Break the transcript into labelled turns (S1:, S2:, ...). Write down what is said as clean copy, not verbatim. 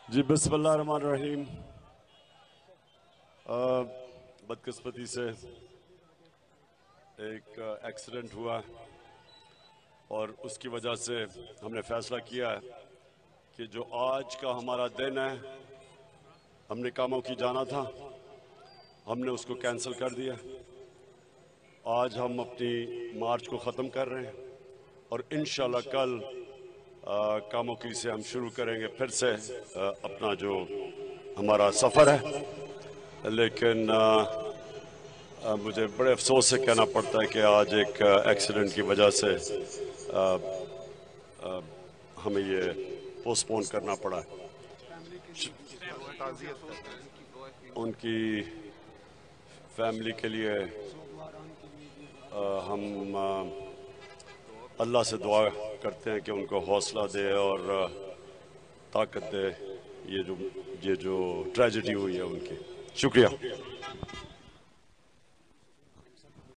S1: जी बिस्मिल्लाहिर्रहमानिर्रहीम। बदकिस्मती से एक एक्सीडेंट हुआ और उसकी वजह से हमने फैसला किया है कि जो आज का हमारा दिन है, हमने कामों की जाना था, हमने उसको कैंसिल कर दिया। आज हम अपनी मार्च को ख़त्म कर रहे हैं और इंशाल्लाह कल कामों की से हम शुरू करेंगे फिर से अपना जो हमारा सफ़र है। लेकिन मुझे बड़े अफसोस से कहना पड़ता है कि आज एक एक्सीडेंट की वजह से हमें ये पोस्टपोन करना पड़ा है। उनकी फैमिली के लिए हम अल्लाह से दुआ करते हैं कि उनको हौसला दे और ताकत दे ये जो ट्रेजेडी हुई है उनकी। शुक्रिया।